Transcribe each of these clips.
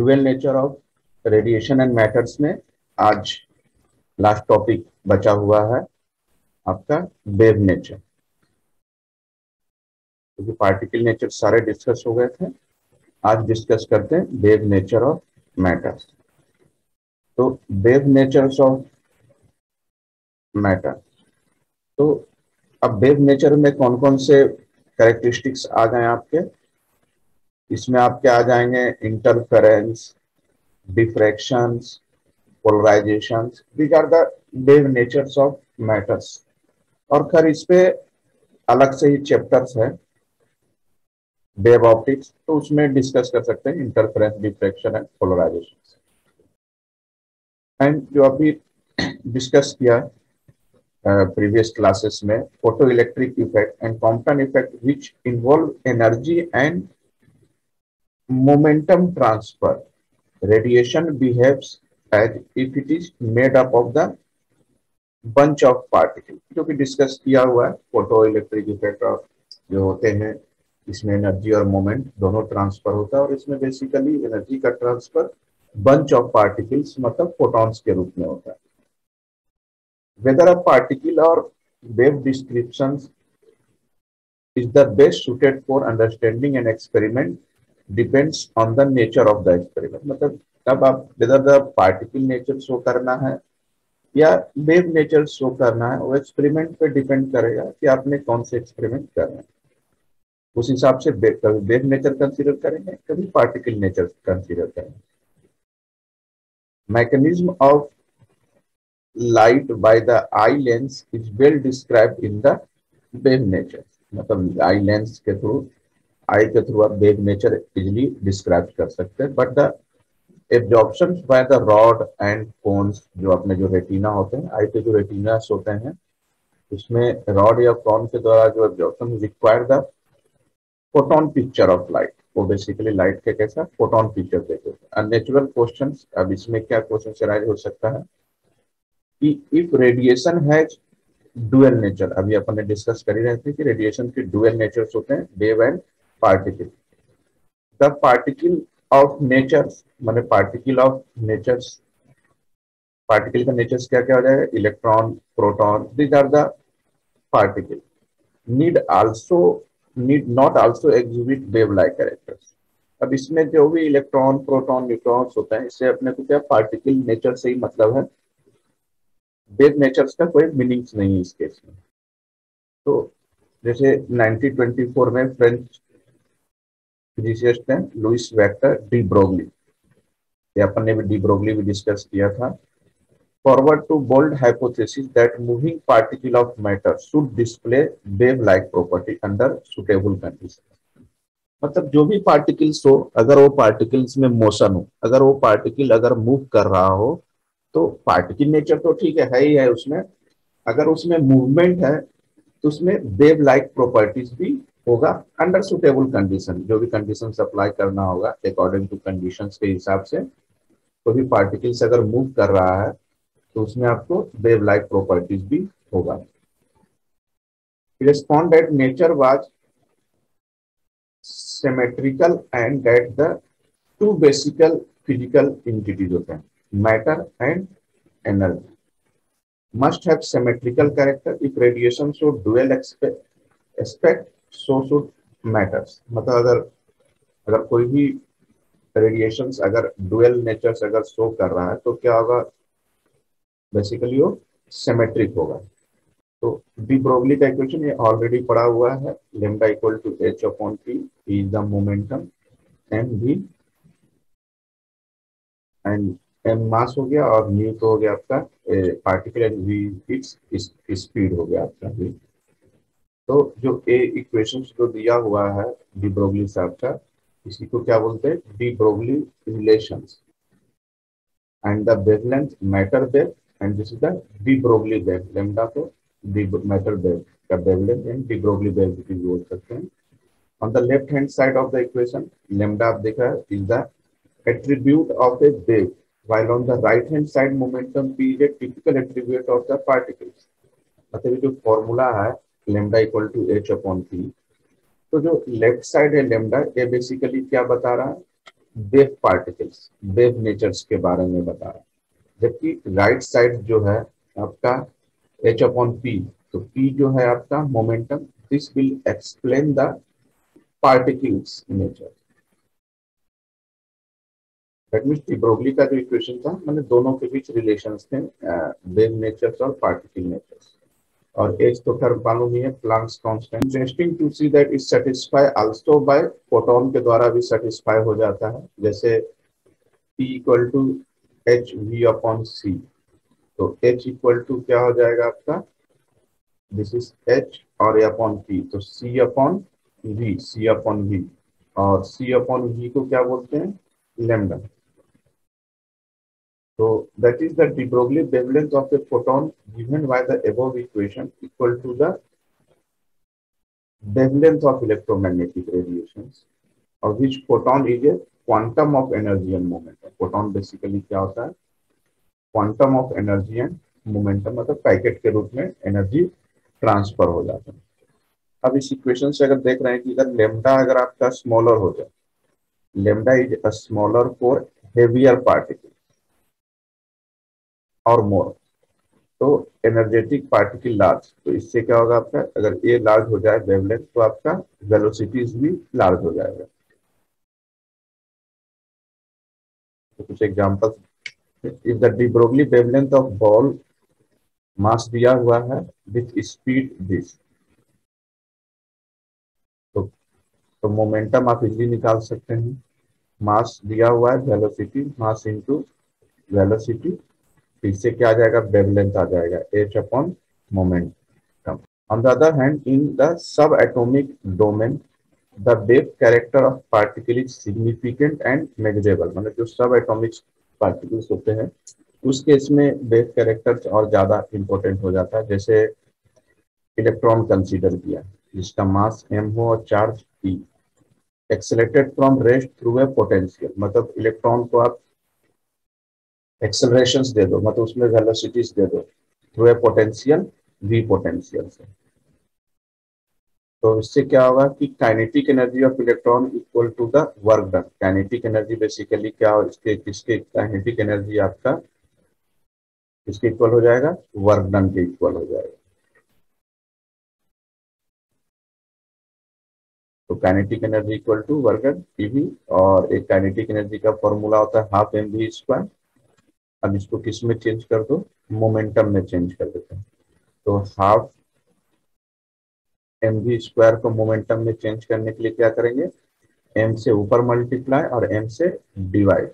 Dual nature of radiation and matters में आज last topic बचा हुआ है आपका वेव नेचर, क्योंकि पार्टिकल नेचर सारे डिस्कस हो गए थे। आज डिस्कस करते हैं वेव नेचर ऑफ मैटर्स। तो वेव नेचर्स ऑफ मैटर, तो अब वेव नेचर में कौन कौन से कैरेक्टरिस्टिक्स आ गए आपके, इसमें आपके आ जाएंगे interference, diffractions, polarisations. These are the wave natures of matters. और खैर इस पे अलग से ही चैप्टर्स है वेव ऑप्टिक्स, तो उसमें डिस्कस कर सकते हैं interference, diffraction and polarisation. And जो अभी डिस्कस किया प्रीवियस क्लासेस में, photo electric effect and Compton effect which involve energy and momentum transfer, radiation behaves as if it is made up of the bunch of particle, जो कि discuss किया हुआ है। Photo electric effect और जो होते हैं इसमें एनर्जी और मोमेंट दोनों ट्रांसफर होता है, और इसमें बेसिकली एनर्जी का ट्रांसफर बंच ऑफ पार्टिकल्स मतलब फोटॉन्स के रूप में होता है। वेदर अ पार्टिकल और wave descriptions is the best suited for understanding an experiment depends on the nature of the experiment। मतलब तब आप whether the particle nature show करना है या वेव नेचर शो करना है, वो एक्सपेरिमेंट पे डिपेंड करेगा कि आपने कौन से एक्सपेरिमेंट करना है। उस हिसाब से कभी वेव नेचर कंसीडर करेंगे, कभी पार्टिकल नेचर कंसीडर करेंगे। Mechanism of light by the eye lens is well described in the wave nature. मतलब आई लेंस के थ्रू, आई के थ्रू आप वेव नेचर इजिली डिस्क्राइब कर सकते हैं। But the absorption by the rod and cones, जो अपने जो रेटिना होते हैं, आई के जो रेटिनास होते हैं, उसमें रॉड या कॉन के द्वारा जो absorption require the photon picture of light, वो बेसिकली लाइट के कैसा फोटोन पिक्चर देते हैं। नेचुरल क्वेश्चन, अब इसमें क्या क्वेश्चन राइज हो सकता है कि if radiation has dual nature, अभी अपन ने डिस्कस कर ही रहे थे कि रेडिएशन के डुअल नेचर्स होते हैं, wave and particle. The particle of natures, माने पार्टिकल ऑफ नेचर्स, पार्टिकल का नेचर्स क्या क्या हो जाएगा, electron, proton, these are the particle. Need not also exhibit wave like characters. अब इसमें जो भी इलेक्ट्रॉन, प्रोटॉन, न्यूट्रॉन्स होता है, इससे अपने को क्या पार्टिकल नेचर से ही मतलब है, वेव नेचर्स का कोई मीनिंग्स नहीं है इस केस में। तो जैसे 1924 में फ्रेंच फिजिसिस्ट हैं लुइस वेक्टर डी ब्रोगली, ये अपन ने भी डी ब्रोगली भी डिस्कस किया था। Forward to bold hypothesis that moving particle of matter should display wave like property under suitable condition. मतलब जो भी पार्टिकल्स हो, अगर वो पार्टिकल्स में मोशन हो, अगर वो पार्टिकल अगर मूव कर रहा हो, तो पार्टिकल नेचर तो ठीक है ही है उसमें, अगर उसमें मूवमेंट है तो उसमें वेव लाइक प्रॉपर्टीज भी होगा अंडर सुटेबल कंडीशन। जो भी कंडीशन अप्लाई करना होगा अकॉर्डिंग टू कंडीशंस के हिसाब से, कोई भी पार्टिकल्स अगर मूव कर रहा है तो उसमें आपको वेव लाइक प्रॉपर्टीज भी होगा। Respond that nature was symmetrical and that the two basical physical entities होते हैं, matter and energy, must have symmetrical character if radiation should dual aspect, so should matters। मतलब अगर कोई भी रेडिएशंस अगर dual natures अगर शो कर रहा है तो क्या होगा, बेसिकली वो सिमेट्रिक होगा। तो डी ब्रोगली का इक्वेशन ये ऑलरेडी पढ़ा हुआ है, lambda equal to H upon T is the momentum, M भी एंड एम मास हो गया, और न्यू तो हो गया आपका particle, and V its speed हो गया आपका वी। तो जो ए इक्वेशन जो दिया हुआ है डी ब्रोगली साहब का, इसी को क्या बोलते हैं, D Broglie relations and the wavelength matter wave, and this is the de Broglie wave. Lambda को डी मैटर वेव का wavelength and de Broglie wave भी बोल सकते हैं। On the left hand side of the equation, lambda आप देखा है is the attribute of a wave, while on the right hand side momentum p is a typical attribute of the particles। मतलब जो formula है lambda equal to H upon P, तो जो left side है lambda, ये basically क्या बता रहा है, वेव पार्टिकल्स, वेव नेचर्स के बारे में बता रहा है। जबकि राइट साइड जो है आपका एच अपॉन पी, तो पी जो है आपका momentum, this will explain the particle's nature. That means de Broglie का जो इक्वेशन था, मैंने दोनों के बीच रिलेशंस थे, वेव नेचर्स और पार्टिकल नेचर्स। और एच तो खैर मालूम ही है, Planck's constant. Interesting to see that is satisfy also by photon के द्वारा भी सेटिस्फाई हो जाता है। जैसे P equal to H V upon सी, तो H इक्वल टू क्या हो जाएगा आपका, दिस इज H और A अपॉन P, तो C upon V, C upon V। और C अपॉन V को क्या बोलते हैं, lambda. So that is the de Broglie wavelength of a photon given by the above equation equal to the wavelength of electromagnetic radiations, of which photon is a quantum of energy and momentum. Photon basically क्या होता है, quantum of energy and momentum, मतलब packet के रूप में energy transfer हो जाता है। अब इस इक्वेशन से अगर देख रहे हैं कि अगर लेमडा अगर आपका स्मॉलर हो जाए, lambda is a smaller for heavier particle और मोर, तो एनर्जेटिक पार्टिकल लार्ज, तो इससे क्या होगा आपका, अगर ए लार्ज हो जाए वेवलेंथ, तो आपका वेलोसिटीज भी लार्ज हो जाएगा। तो कुछ example, if the de Broglie wavelength of ball mass दिया हुआ है विथ स्पीड दिस, तो मोमेंटम आप इजीली निकाल सकते हैं। मास दिया हुआ है, वेलोसिटी, मास इनटू वेलोसिटी, इससे क्या आ जाएगा, वेवलेंथ आ जाएगा, H upon momentum. On the other hand, in the subatomic domain, the wave character of particle is significant and measurable। मतलब जो सब एटॉमिक पार्टिकल्स होते हैं उस केस में वेव कैरेक्टर और ज्यादा इंपॉर्टेंट हो जाता है। जैसे इलेक्ट्रॉन कंसीडर किया, जिसका मास m हो और charge e, accelerated from rest through a potential, मतलब इलेक्ट्रॉन को आप एक्सेलरेशंस दे दो, मतलब उसमें वेलोसिटीज दे दो through a potential, v potential से, तो इससे क्या होगा कि kinetic energy of electron equal to the work done. Kinetic energy basically क्या हो, इसके किसके, काइनेटिक एनर्जी आपका किसके इक्वल हो जाएगा, वर्क डन के इक्वल हो जाएगा। तो kinetic energy equal to work done TV, और एक काइनेटिक एनर्जी का फॉर्मूला होता है हाफ एम वी स्क्वायर। अब इसको किस में चेंज कर दो, मोमेंटम में चेंज कर देते हैं, तो हाफ एम वी स्क्वायर को मोमेंटम में चेंज करने के लिए क्या करेंगे, एम से ऊपर मल्टीप्लाई और एम से डिवाइड,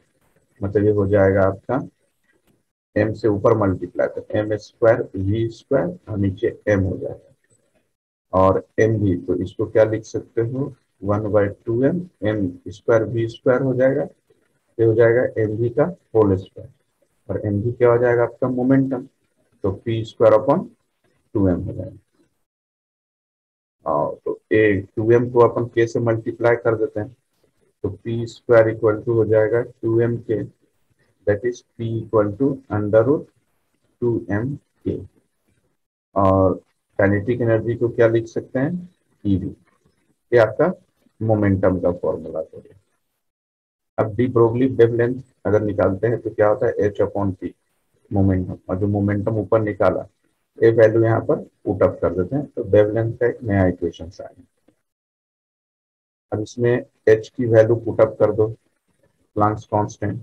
मतलब ये हो जाएगा आपका एम से ऊपर मल्टीप्लाई, तो एम स्क्वायर वी स्क्वायर और नीचे एम हो जाएगा, और एम वी, तो इसको क्या लिख सकते हो, 1/2m, M square we square हो जाएगा, ये हो जाएगा एम वी का होल स्क्वायर, और एम वी क्या हो जाएगा आपका मोमेंटम, तो पी स्क्वायर अपॉन 2m हो जाएगा। और तो ए 2m को अपन के से मल्टीप्लाई कर देते हैं, तो पी स्क्वायर इक्वल टू हो जाएगा 2m K, that is P equal to under root 2m K. और काइनेटिक एनर्जी को क्या लिख सकते हैं, ईवी, ये आपका मोमेंटम का फॉर्मूला हो गया। अब डी ब्रोगली वेवलेंथ अगर निकालते हैं तो क्या होता है, एच अपॉन पी मोमेंटम, और जो मोमेंटम ऊपर निकाला ये वैल्यू यहाँ पर पुट अप कर देते हैं, तो वेवलेंथ का एक नया इक्वेशन आएगा। अब इसमें एच की वैल्यू पुट अप कर दो, प्लांक्स कांस्टेंट,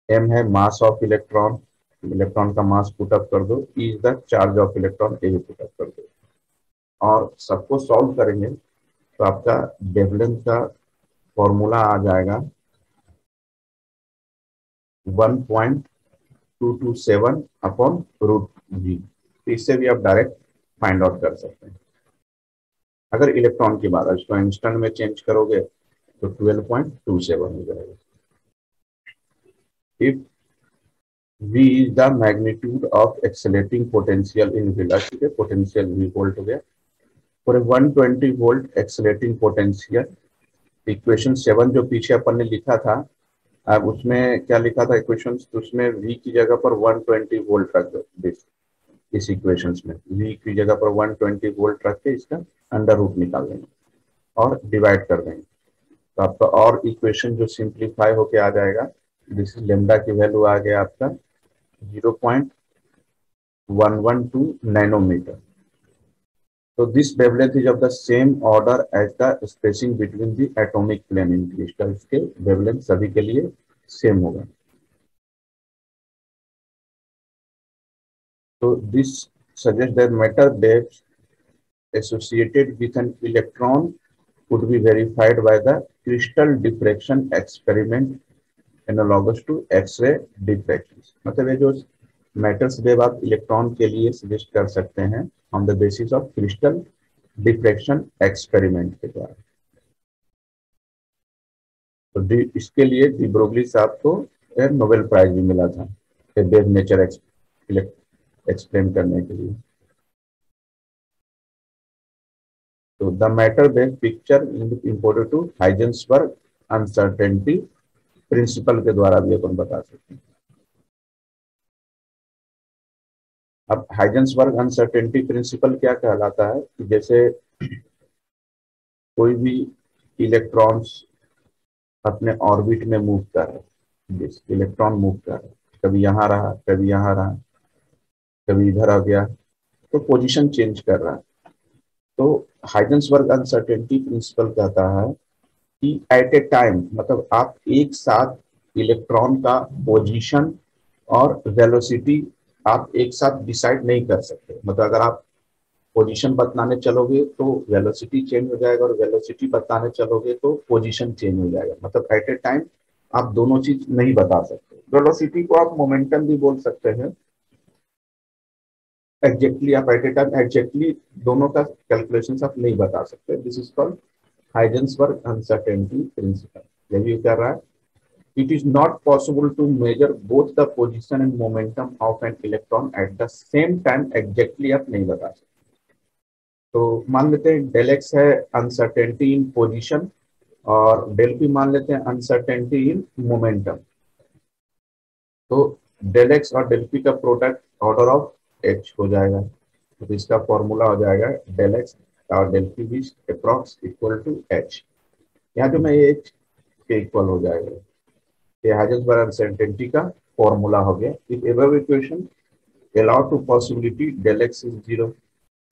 एम है मास ऑफ इलेक्ट्रॉन, इलेक्ट्रॉन का मास पुट अप कर दो, E is the charge of electron, A भी पुट अप कर दो, और सबको सॉल्व करेंगे तो आपका वेवलेंथ का फॉर्मूला आ जाएगा 1.227 अपॉन रूट जी। तो इससे भी आप डायरेक्ट फाइंड आउट कर सकते हैं। अगर इलेक्ट्रॉन की बात है, इसको इंस्टेंट में चेंज करोगे तो 12.27 हो जाएगा। If V is the magnitude of accelerating potential in velocity, potential V volt हो गया, for a 120 volt accelerating potential, equation 7 जो पीछे अपन ने लिखा था, अब उसमें क्या लिखा था इक्वेशन, तो उसमें V की जगह पर 120 वोल्ट रख दो, इस इक्वेशंस में V की जगह पर 120 वोल्ट रख के इसका अंडर रूट निकाल देंगे और डिवाइड कर देंगे, तो आपका और इक्वेशन जो सिंप्लीफाई होके आ जाएगा, दिस इज लेमडा की वैल्यू आ गया आपका 0.112 nanometre. So this wavelength is of the same order as the spacing between the atomic plane in crystal. के wavelength सभी के लिए सेम होगा। So this suggests that matter waves associated with an electron could be verified by the crystal diffraction experiment analogous to X-ray diffraction। मतलब ये जो matters wave आप electron के लिए सजेस्ट कर सकते हैं on the basis of crystal diffraction experiment के द्वारा। तो इसके लिए डी ब्रोगली साहब को नोबेल प्राइज भी मिला था वेव नेचर एक्सप्लेन करने के लिए। तो the matter wave picture imported to Heisenberg uncertainty principle के द्वारा भी अपन बता सकते हैं। अब हाइजेंसबर्ग अनसर्टेनिटी प्रिंसिपल क्या कहलाता है कि जैसे कोई भी इलेक्ट्रॉन्स अपने ऑर्बिट में मूव कर रहे, इलेक्ट्रॉन मूव कर रहे, कभी यहाँ रहा, कभी यहाँ रहा, कभी इधर आ गया, तो पोजीशन चेंज कर रहा है। तो हाइजेंसबर्ग अनसर्टेनिटी प्रिंसिपल कहता है कि एट ए टाइम, मतलब आप एक साथ इलेक्ट्रॉन का पोजीशन और वेलोसिटी आप एक साथ डिसाइड नहीं कर सकते। मतलब अगर आप पोजीशन बतलाने चलोगे तो वेलोसिटी चेंज हो जाएगा, और वेलोसिटी बताने चलोगे तो पोजीशन चेंज हो जाएगा। मतलब एट ए टाइम आप दोनों चीज नहीं बता सकते। वेलोसिटी को आप मोमेंटम भी बोल सकते हैं। एग्जैक्टली आप एट ए टाइम एग्जैक्टली दोनों का कैलकुलेशन आप नहीं बता सकते। This is called Heisenberg uncertainty principle. यही कह रहा है, it is not possible to measure both the position and momentum of an electron at the same time exactly आप नहीं बता सकते। तो मान लेते हैं डेल एक्स है अनसर्टेनिटी इन पोजीशन, और डेल पी मान लेते हैं अनसर्टेनिटी इन मोमेंटम। तो डेल एक्स और डेल पी का प्रोडक्ट ऑर्डर ऑफ एच हो जाएगा। तो इसका फॉर्मूला हो जाएगा डेल एक्स और del P is approx equal to H. यहाँ जो मैं एच के इक्वल हो जाएगा, ये हाइजेंसबर्ग अनसर्टेनिटी का फॉर्मूला हो गया। If ever equation allow to possibility del x is 0,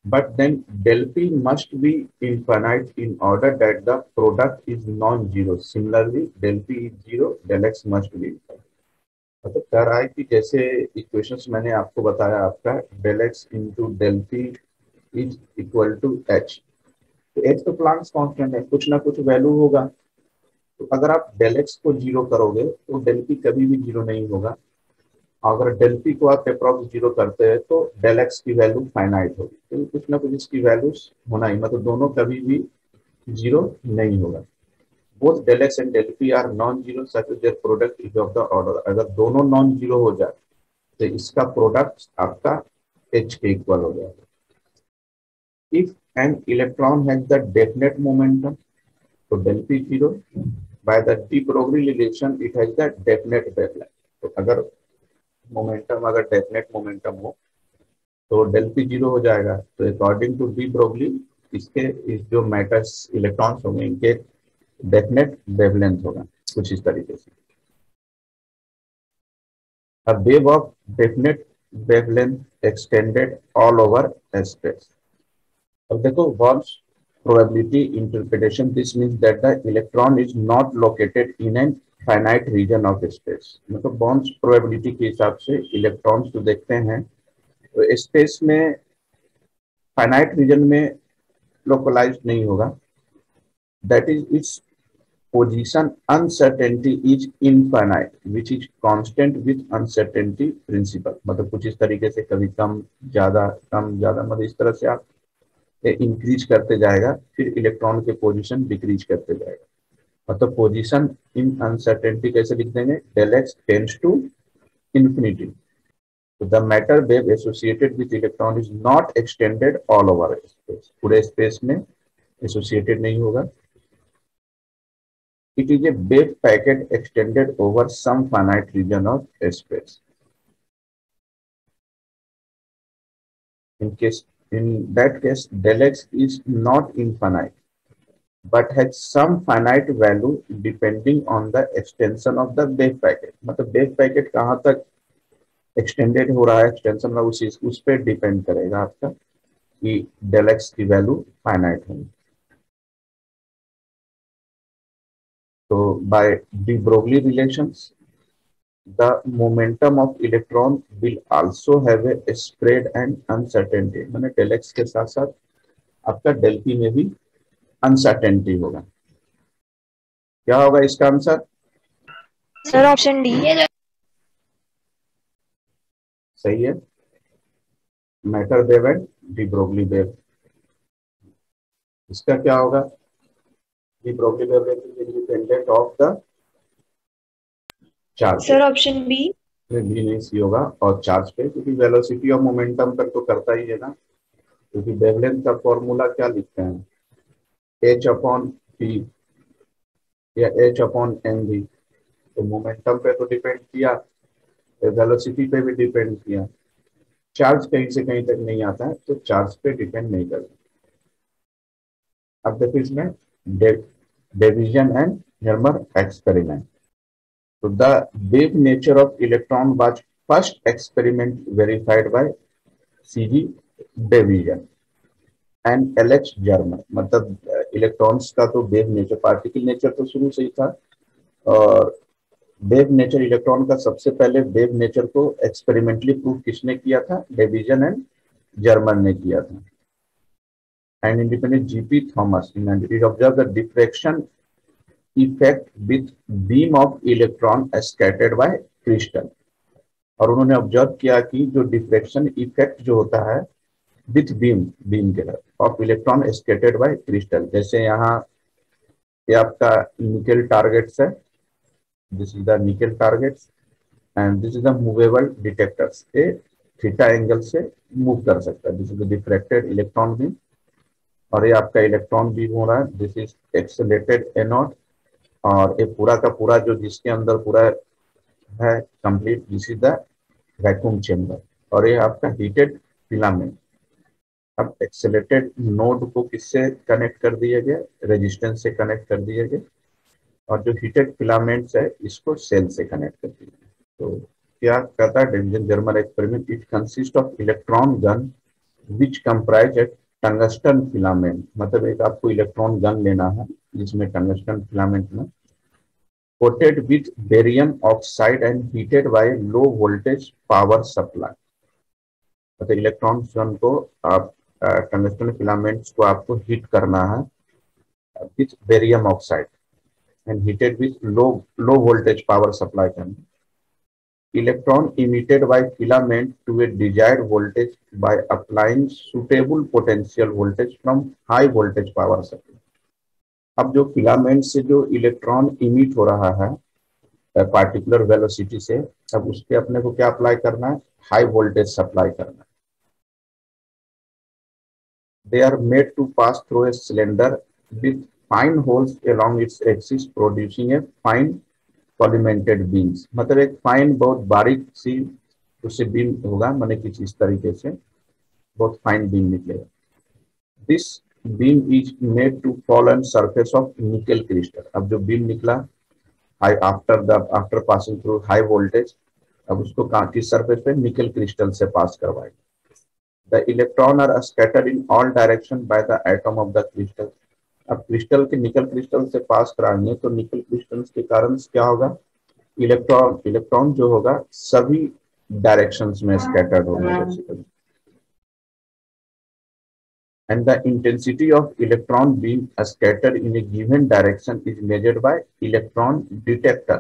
but then del p must be infinite in order that the product is non-zero. Similarly, del p is 0, del x must be infinite. मतलब कह रहा है कि जैसे equations मैंने आपको बताया, आपका del x into del p is equal to h। तो h तो प्लैंक्स कांस्टेंट है, कुछ ना कुछ वैल्यू होगा। तो अगर आप del x को जीरो करोगे तो del p कभी भी जीरो नहीं होगा। अगर डेल पी को आप अप्रॉक्स जीरो करते हैं तो डेल एक्स की वैल्यू फाइनाइट होगी। तो कुछ ना कुछ इसकी वैल्यूज होना ही, मतलब दोनों कभी भी जीरो नहीं होगा। Both del X and del P are non zero such their product is of the order. अगर दोनों नॉन जीरो हो जाए तो इसका प्रोडक्ट आपका एच के इक्वल हो जाएगा। If an electron has the definite momentum, तो del P zero, by the de Broglie relation it has the definite wavelength. तो अगर मोमेंटम अगर डेफिनेट मोमेंटम हो तो डेल पी जीरो हो जाएगा। तो अकॉर्डिंग टू डी ब्रोगली इसके इस जो मैटर्स इलेक्ट्रॉन्स होंगे इनके डेफिनेट वेवलेंथ होगा कुछ इस तरीके से। A wave of definite wavelength extended all over space. अब देखो Bonn's probability interpretation, this means that the electron is not located in an finite region of space। मतलब Bonn's probability के हिसाब से इलेक्ट्रॉन्स जो देखते हैं तो स्पेस में फाइनाइट रीजन में लोकलाइज नहीं होगा। That is its position uncertainty is infinite which is constant with uncertainty principle. मतलब कुछ इस तरीके से कभी कम ज्यादा मतलब इस तरह से आप इंक्रीज करते जाएगा, फिर इलेक्ट्रॉन के पोजीशन डिक्रीज करते जाएगा। मतलब पोजीशन इन अनसर्टेनिटी कैसे लिख देंगे, del X tends to infinity. So the matter wave associated with electron is not extended all over space। पूरे स्पेस में associated नहीं होगा। It is a wave packet extended over some finite region of space। In that case, del x is not infinite, but has some finite value depending on the extension of the wave packet. मतलब wave packet कहाँ तक extended हो रहा है, extension में उस पर depend करेगा आपका कि डेल एक्स की वैल्यू फाइनाइट होगी. तो by de Broglie relations the momentum of electron will also have a spread and uncertainty. मैंने डेल एक्स के साथ साथ आपका डेल पी में भी अनसर्टेनिटी होगा. क्या होगा इसका आंसर? Sir option D. सही है, matter wave and de Broglie wave. इसका क्या होगा? De Broglie wave independent of the charge. Sir option B. B नहीं, सी होगा. और चार्ज पे, क्योंकि वेलोसिटी और मोमेंटम पर तो करता ही है ना, क्योंकि वेवलेंथ का फॉर्मूला क्या लिखते हैं, एच अपॉन पी या एच अपॉन एम वी. तो मोमेंटम पे तो डिपेंड किया, वेलोसिटी पे भी डिपेंड किया. चार्ज कहीं से कहीं तक नहीं आता है, तो चार्ज पे डिपेंड नहीं करता. अब देखो इसमें डिवीजन एंड हेल्मर एक्सपेरिमेंट. तो the wave nature of electron was first experiment verified bye CG division and LH German. मतलब इलेक्ट्रॉन्स का तो वेव नेचर, पार्टिकल नेचर तो शुरू से ही था, और वेव नेचर, इलेक्ट्रॉन का सबसे पहले वेव नेचर को एक्सपेरिमेंटली प्रूव किसने किया था? डिवीजन एंड जर्मन ने किया था. And independent G P Thomas in observe the diffraction effect with beam of electron scattered by crystal. और उन्होंने ऑब्जर्व किया कि जो डिफ्रैक्शन इफेक्ट जो होता है विथ बीम के of electron scattered by crystal. जैसे यहाँ ये आपका निकेल टारगेट्स है, this is the nickel targets and this is the movable detectors. ये थीटा एंगल से मूव कर सकता है. This is the diffracted electron beam, और ये आपका इलेक्ट्रॉन बीम हो रहा है. दिस इज एक्सेलेटेड एनोड, और ये पूरा का पूरा जो जिसके अंदर पूरा है complete, this is the vacuum chamber. और ये आपका हीटेड फिलामेंट. अब एक्सेलेटेड नोड को किससे कनेक्ट कर दिया गया? रेजिस्टेंस से कनेक्ट कर दिया गया. और जो हीटेड फिलामेंट्स है इसको सेल से कनेक्ट कर दिया गया. तो क्या कहता है division German experiment? It consist of electron gun which comprise A tungsten filament. मतलब एक आपको इलेक्ट्रॉन गन लेना है जिसमें टंगस्टन फिलामेंट में coated with barium oxide and heated by low voltage power supply. मतलब इलेक्ट्रॉन गन को आप टंगस्टन फिलामेंट्स को आपको हीट करना है with barium oxide and heated with low voltage power supply करना. Electron emitted by filament to a desired voltage by applying suitable potential voltage from high voltage power supply. अब जो filament से जो electron emit हो रहा है particular velocity से, अब उस पे अपने को क्या अप्लाई करना है? हाई वोल्टेज सप्लाई करना है. They are made to pass through a cylinder with fine holes along its axis producing a fine collimated beams. मतलब एक फाइन, बहुत बारीक सी उससे बीम होगा, मैंने किसी इस तरीके से बहुत फाइन बीम निकलेगा. This beam is made to fall on surface of nickel crystal. अब जो बीम निकला after passing through high voltage, अब उसको किस सरफेस पे? निकेल क्रिस्टल से पास करवाएगा. The electron are scattered in all direction by the atom of the crystal. अब क्रिस्टल के निकल क्रिस्टल से पास कराएंगे तो निकल क्रिस्टल के कारण क्या होगा? इलेक्ट्रॉन जो होगा सभी डायरेक्शंस में स्कैटर्ड होगा basically. And the intensity of electron being scattered in a given direction is measured by electron detector.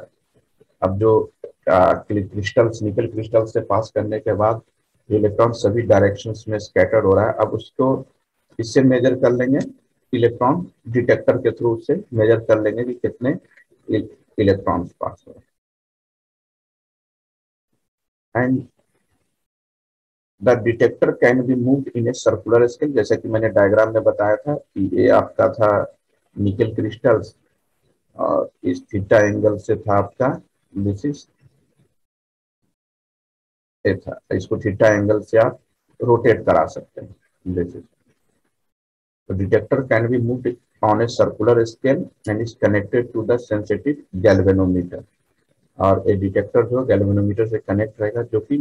अब जो क्रिस्टल्स, निकल क्रिस्टल से पास करने के बाद इलेक्ट्रॉन सभी डायरेक्शंस में स्कैटर्ड हो रहा है, अब उसको इससे मेजर कर लेंगे, इलेक्ट्रॉन डिटेक्टर के थ्रू से मेजर कर लेंगे कि कितने इलेक्ट्रॉन्स पास हो रहे हैं. And the detector can be moved in a circular scale. जैसे कि मैंने डायग्राम में बताया था कि ये आपका था निकल क्रिस्टल्स, और इस थीटा एंगल से था आपका, दिस इज ये था, इसको थीटा एंगल से आप रोटेट करा सकते हैं. दिस इज, तो detector can be moved on a circular scale and is connected to the sensitive galvanometer. और ए डिटेक्टर जो गैल्वेनोमीटर से कनेक्ट रहेगा जो कि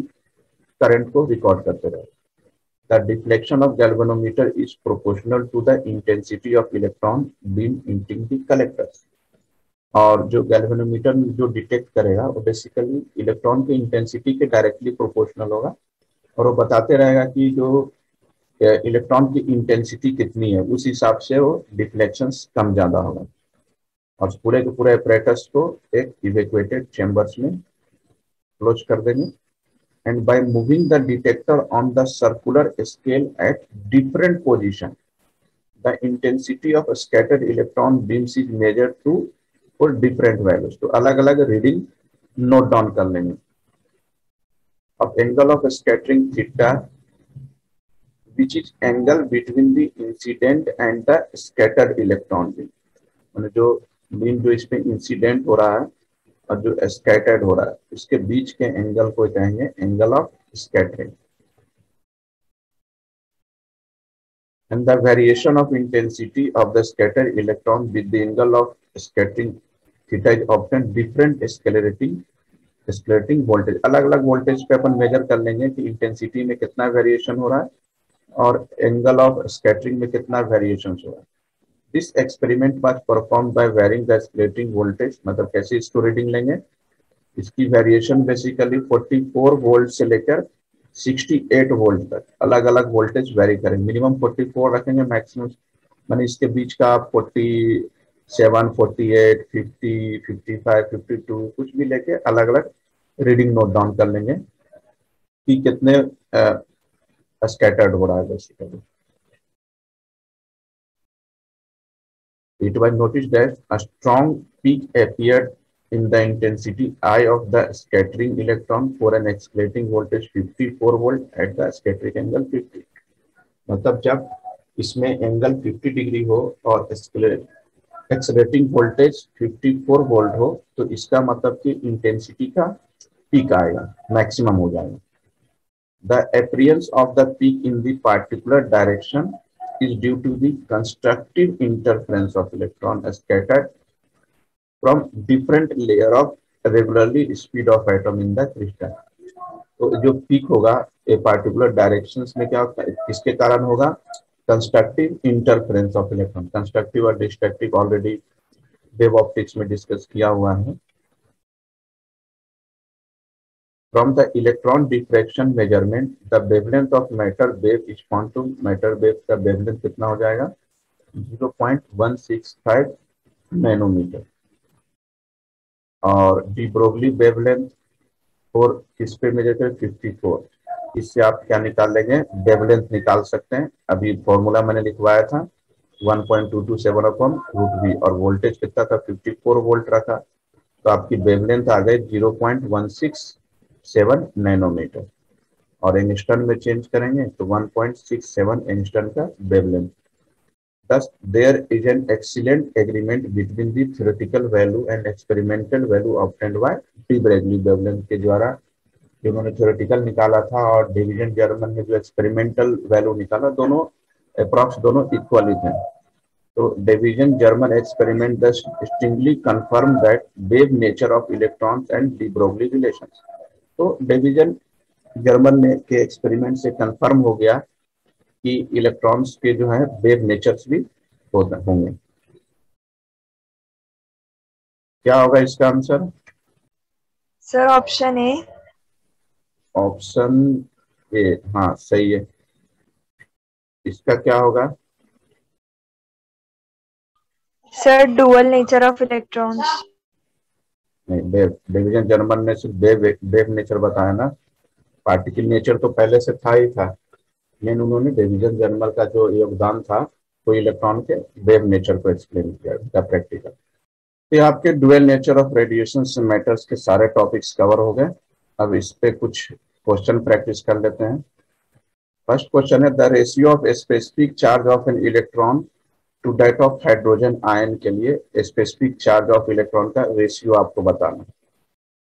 करंट को रिकॉर्ड करते रहेगा. The deflection of galvanometer is proportional to the intensity of electron beam entering the collectors. और जो गैल्वेनोमीटर जो डिटेक्ट करेगा वो बेसिकली इलेक्ट्रॉन की इंटेंसिटी के डायरेक्टली प्रोपोर्शनल होगा और वो बताते रहेगा कि जो इलेक्ट्रॉन की इंटेंसिटी कितनी है उस हिसाब से वो डिफ्लेक्शंस कम ज्यादा होगा. और पूरे के पूरे अपरेटस को एक इवैक्यूएटेड चेंबर्स में क्लोज कर देंगे. And by moving the detector on the circular scale at different position, the intensity of scattered electron beams is measured to for different values. तो अलग अलग रीडिंग नोट डाउन कर लेंगे. अब angle of scattering theta which is angle between the incident and the scattered electron beam. माने जो beam जो इसमें इंसिडेंट हो रहा है और जो स्कैटर्ड हो रहा है उसके बीच के एंगल को कहेंगे angle of scattering. And the variation of intensity of the scattered electron with the angle of scattering theta is often different escalating voltage. अलग अलग वोल्टेज पे अपन मेजर कर लेंगे कि इंटेंसिटी में कितना वेरिएशन हो रहा है और एंगल ऑफ स्कैटरिंग में कितना वेरिएशन हो रहा है. This experiment was performed by varying the escalating voltage. मतलब कैसे इसको रीडिंग लेंगे. इसकी वेरिएशन बेसिकली 44 वोल्ट से लेकर 68 वोल्ट तक अलग अलग वोल्टेज वेरी करेंगे. मिनिमम 44 रखेंगे, मैक्सिमम माने इसके बीच का 47, 48, 50, 55, 52 कुछ भी लेके अलग अलग रीडिंग नोट डाउन कर लेंगे कि कितने स्कैटर्ड हो रहा है basically. It was noticed that a strong peak appeared in the intensity I of the scattering electron for an escalating voltage 54 volt at the scattering angle 50. मतलब जब इसमें एंगल 50 डिग्री हो और एक्सलेटिंग वोल्टेज 54 वोल्ट हो तो इसका मतलब कि इंटेंसिटी का पीक आएगा, मैक्सिमम हो जाएगा. The appearance of the peak in the particular direction is due to the constructive interference of electron scattered from different layer of regularly speed of atom in the crystal. तो जो peak होगा a particular directions में क्या किसके कारण होगा. Constructive interference of electron. Constructive और destructive already wave optics में डिस्कस किया हुआ है. From the electron diffraction measurement, the wavelength of matter wave is found to matter wave का wavelength कितना हो जाएगा 0.165 नैनोमीटर. और डी ब्रोगली वेवलेंथ और किस पे मेजर करें 54. इससे आप क्या निकाल लेंगे, वेवलेंथ निकाल सकते हैं. अभी फॉर्मूला मैंने लिखवाया था 1.227 अपॉन रूट वी और वोल्टेज कितना था 54 वोल्ट रखा तो आपकी वेवलेंथ आ गई 0.167 नैनोमीटर. और एंगस्ट्रॉन में चेंज करेंगे तो 1.67 एंगस्ट्रॉन का wavelength. Thus, there is an excellent agreement between the theoretical value and experimental value obtained by de Broglie wavelength के द्वारा जिन्होंने theoretical निकाला था और डिवीजन जर्मन ने जो experimental value निकाला दोनों अप्रॉक्स दोनों इक्वली थे. तो division German experiment thus distinctly confirmed that wave nature of electrons and de Broglie relations. तो डिवीजन जर्मन में के एक्सपेरिमेंट से कंफर्म हो गया कि इलेक्ट्रॉन्स के जो है वेव नेचर्स भी होंगे. क्या होगा इसका answer. Sir option A. Option A, हाँ सही है. इसका क्या होगा sir dual nature of electrons. नहीं, वेव. डिवीजन जर्मन ने सिर्फ वेव नेचर बताया ना, पार्टिकल नेचर तो पहले से था ही था. लेकिन उन्होंने डिवीजन जर्मन का जो योगदान था तो इलेक्ट्रॉन के वेव नेचर को एक्सप्लेन किया प्रैक्टिकल. तो आपके dual nature of radiation matters के सारे टॉपिक्स कवर हो गए. अब इस पे कुछ क्वेश्चन प्रैक्टिस कर लेते हैं. फर्स्ट क्वेश्चन है the ratio of specific charge of an electron to that of hydrogen ion के लिए स्पेसिफिक चार्ज ऑफ इलेक्ट्रॉन का रेशियो आपको बताना.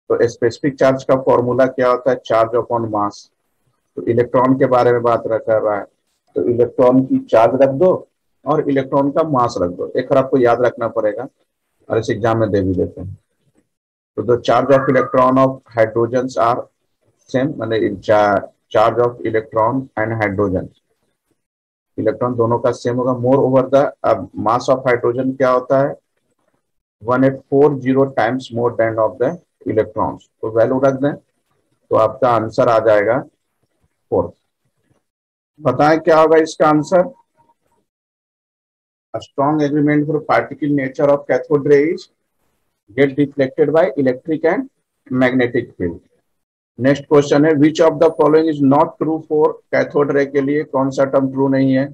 तो स्पेसिफिक चार्ज का फॉर्मूला क्या होता है, चार्ज अपॉन मास. तो इलेक्ट्रॉन के बारे में बात कर रहा है तो इलेक्ट्रॉन की चार्ज रख दो और इलेक्ट्रॉन का मास रख दो। एक आपको याद रखना पड़ेगा और इस एग्जाम में दे भी देते हैं। तो the charge of electron of hydrogen are same, मतलब charge of electron and hydrogen, electron दोनों का सेम होगा। मोर ओवर द, अब मास ऑफ हाइड्रोजन क्या होता है 1840 times more than of the electrons. तो वैल्यू रख दें तो आपका आंसर आ जाएगा 4। बताएं क्या होगा इसका answer. A strong agreement for particle nature of cathode ray is get deflected by electric and magnetic field. Next question है which of the following is not true for cathode ray के लिए कौन सा टर्म ट्रू नहीं है।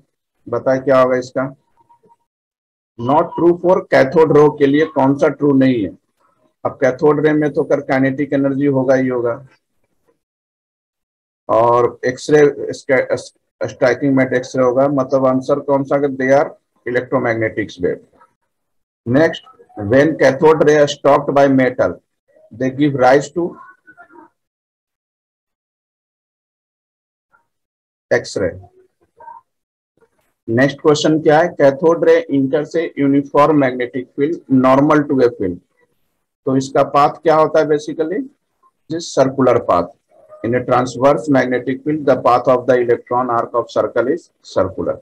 बताए क्या होगा इसका। Not true for cathode ray के लिए कौन सा ट्रू नहीं है। अब कैथोड रे में तो कर काइनेटिक एनर्जी होगा ही होगा, और एक्सरे स्ट्राइकिंग में एक्सरे होगा, मतलब आंसर कौन सा, they are electromagnetic wave. Next, when cathode ray are stopped by metal, they give rise to X-ray. Next question क्या है, कैथोड रे इंटर से uniform magnetic field normal to a field. तो इसका path क्या होता है basically, this circular path. In a transverse magnetic field the path of the electron arc of circle is circular.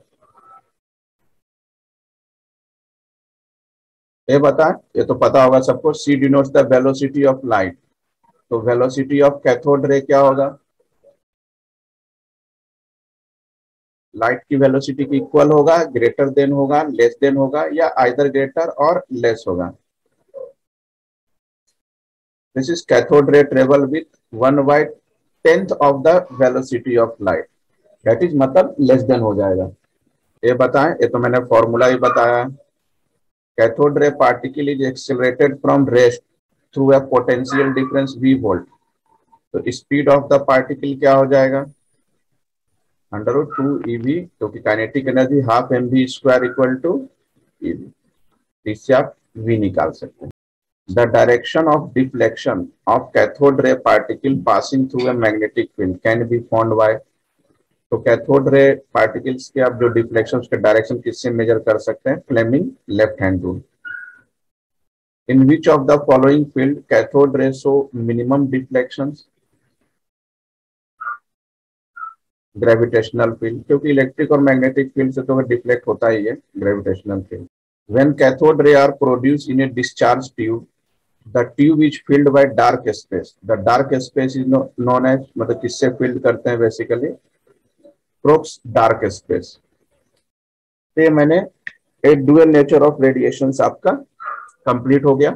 ये बता, ये तो पता होगा सबको, C denotes the velocity of light. तो वेलोसिटी ऑफ कैथोड रे क्या होगा, लाइट की वेलोसिटी की इक्वल होगा, ग्रेटर देन होगा, लेस देन होगा, या आइदर ग्रेटर और लेस होगा। This is cathode ray travel with 1/10 of the velocity of light, that is मतलब लेस देन हो जाएगा। ये बताएं, ये तो मैंने फॉर्मूला ही बताया। Cathode ray particle is accelerated from rest through a potential difference v volt. तो स्पीड ऑफ द पार्टिकल क्या हो जाएगा, √2 ev, क्योंकि kinetic energy half mv² equal to ev। इससे आप v निकाल सकते हैं। The direction of deflection of cathode ray particle passing through a magnetic field can be found by. तो कैथोड रे पार्टिकल्स के आप जो डिफ्लेक्शन के डायरेक्शन किससे मेजर कर सकते हैं, Fleming left hand rule. In which of the following field cathode ray show minimum deflections, gravitational field, क्योंकि इलेक्ट्रिक और मैग्नेटिक फील्ड से तो डिफ्लेक्ट होता ही है gravitational field. When cathode ray are produce in a discharge tube, the tube is filled by dark space. The dark space is known as, मतलब किससे field करते हैं बेसिकली, क्रोक्स डार्क स्पेस। तो ये मैंने एक डुअल नेचर ऑफ रेडिएशन आपका complete हो गया।